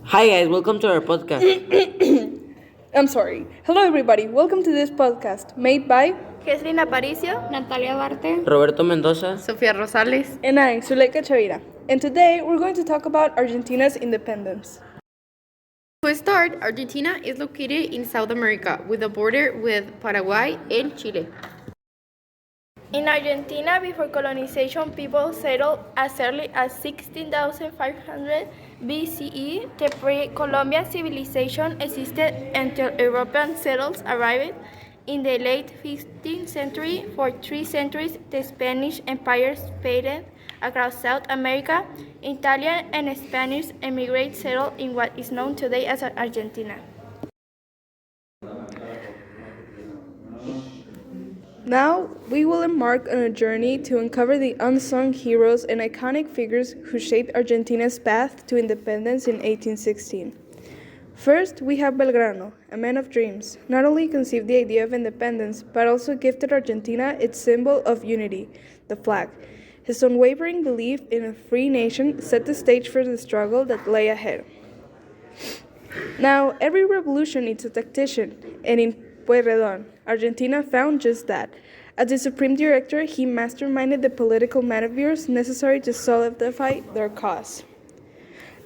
Hi guys, welcome to our podcast. I'm sorry. Hello, everybody. Welcome to this podcast made by Jesslyn Aparicio, Natalia Barte, Roberto Mendoza. Sofía Rosales. and I, Zuleika Chavira. And today we're going to talk about Argentina's independence. To start, Argentina is located in South America with a border with Paraguay and Chile. In Argentina, before colonization, people settled as early as 16,500 BCE. The pre-Columbian civilization existed until European settlers arrived in the late 15th century. For 3 centuries, the Spanish Empire spread across South America. Italian and Spanish immigrants settled in what is known today as Argentina. Now, we will embark on a journey to uncover the unsung heroes and iconic figures who shaped Argentina's path to independence in 1816. First, we have Belgrano, a man of dreams. Not only conceived the idea of independence, but also gifted Argentina its symbol of unity, the flag. His unwavering belief in a free nation set the stage for the struggle that lay ahead. Now, every revolution needs a tactician, and in Pueyrredon, Argentina found just that. As the supreme director, he masterminded the political maneuvers necessary to solidify their cause.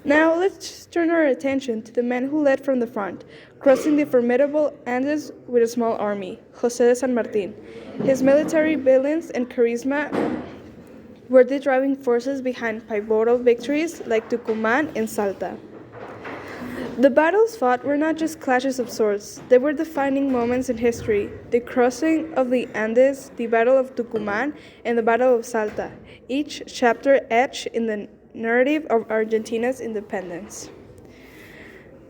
Now, let's turn our attention to the man who led from the front, crossing the formidable Andes with a small army, José de San Martín. His military brilliance and charisma were the driving forces behind pivotal victories like Tucumán and Salta. The battles fought were not just clashes of swords, they were defining moments in history. The crossing of the Andes, the Battle of Tucumán, and the Battle of Salta, each chapter etched in the narrative of Argentina's independence.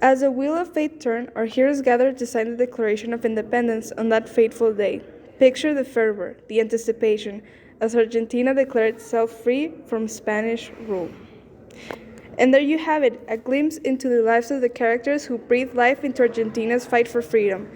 As the wheel of fate turned, our heroes gathered to sign the Declaration of Independence on that fateful day. Picture the fervor, the anticipation, as Argentina declared itself free from Spanish rule. And there you have it, a glimpse into the lives of the characters who breathed life into Argentina's fight for freedom.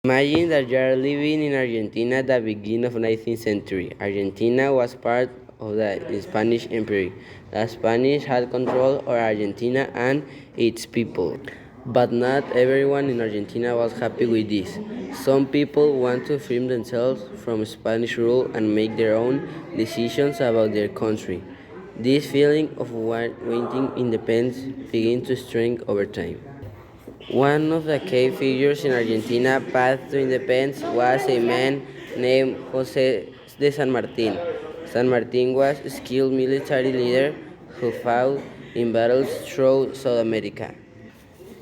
Imagine that you are living in Argentina at the beginning of 19th century. Argentina was part of the Spanish Empire. The Spanish had control over Argentina and its people. But not everyone in Argentina was happy with this. Some people want to free themselves from Spanish rule and make their own decisions about their country. This feeling of wanting independence began to strengthen over time. One of the key figures in Argentina's path to independence was a man named José de San Martín. San Martín was a skilled military leader who fought in battles throughout South America.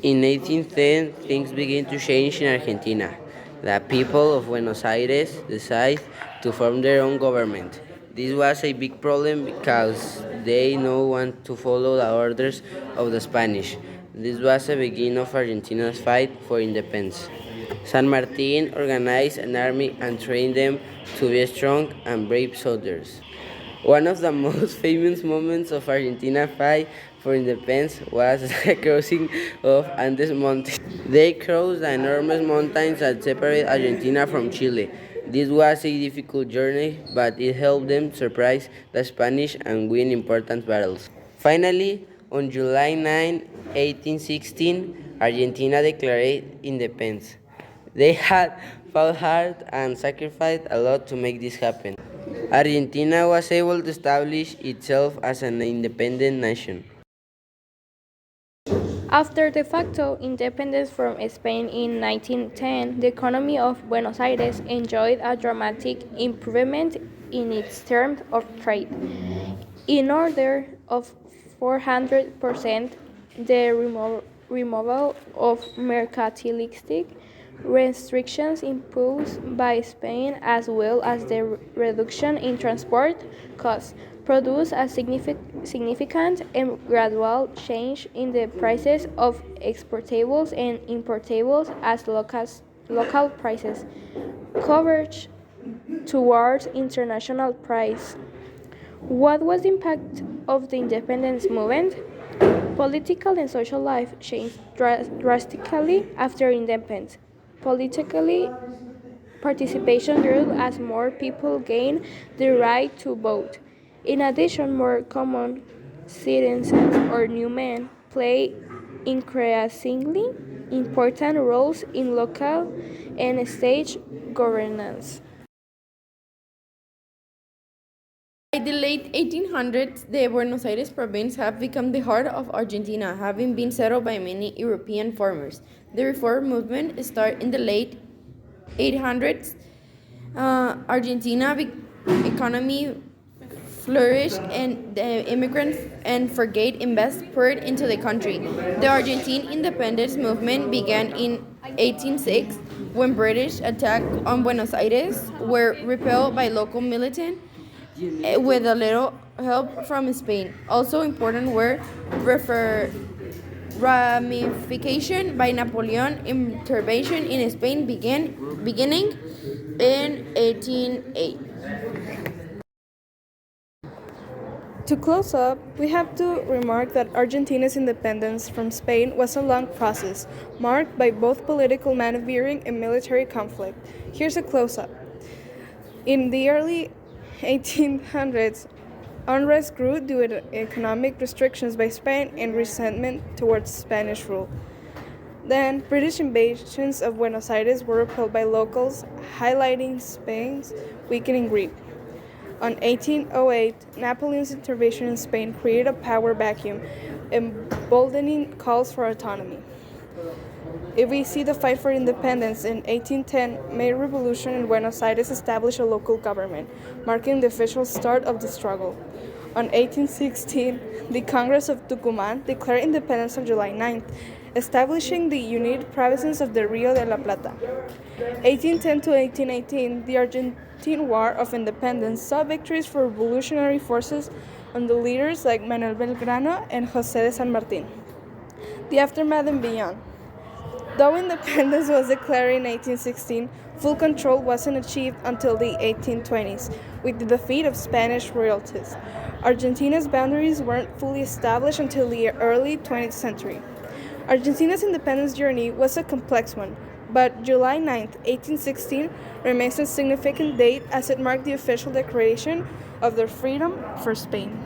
In 1810, things began to change in Argentina. The people of Buenos Aires decided to form their own government. This was a big problem because they no want to follow the orders of the Spanish. This was the beginning of Argentina's fight for independence. San Martín organized an army and trained them to be strong and brave soldiers. One of the most famous moments of Argentina's fight for independence was the crossing of Andes Mountains. They crossed the enormous mountains that separate Argentina from Chile. This was a difficult journey, but it helped them surprise the Spanish and win important battles. Finally, on July 9, 1816, Argentina declared independence. They had fought hard and sacrificed a lot to make this happen. Argentina was able to establish itself as an independent nation. After de facto independence from Spain in 1910, the economy of Buenos Aires enjoyed a dramatic improvement in its terms of trade. In order of 400%, the removal of mercantilistic restrictions imposed by Spain, as well as the reduction in transport costs, produced a significant and gradual change in the prices of exportables and importables as local prices converged towards international price. What was the impact of the independence movement? Political and social life changed drastically after independence. Politically, participation grew as more people gained the right to vote. In addition, more common citizens or new men play increasingly important roles in local and state governance. By the late 1800s, the Buenos Aires province had become the heart of Argentina, having been settled by many European farmers. The reform movement started in the late 800s. Economy flourished and the immigrants and forgate invest poured into the country. The Argentine independence movement began in 1806 when British attacks on Buenos Aires were repelled by local militants with a little help from Spain. Also important were ramification by Napoleon intervention in Spain beginning in 1808. To close up, we have to remark that Argentina's independence from Spain was a long process, marked by both political maneuvering and military conflict. Here's a close up. In the early 1800s, unrest grew due to economic restrictions by Spain and resentment towards Spanish rule. Then, British invasions of Buenos Aires were repelled by locals, highlighting Spain's weakening grip. On 1808, Napoleon's intervention in Spain created a power vacuum, emboldening calls for autonomy. If we see the fight for independence in 1810, May Revolution in Buenos Aires established a local government, marking the official start of the struggle. On 1816, the Congress of Tucumán declared independence on July 9th, establishing the united provinces of the Rio de la Plata. 1810 to 1818, the Argentine War of Independence saw victories for revolutionary forces under leaders like Manuel Belgrano and José de San Martín. The aftermath and beyond. Though independence was declared in 1816, full control wasn't achieved until the 1820s, with the defeat of Spanish royalties. Argentina's boundaries weren't fully established until the early 20th century. Argentina's independence journey was a complex one, but July 9, 1816 remains a significant date as it marked the official declaration of their freedom for Spain.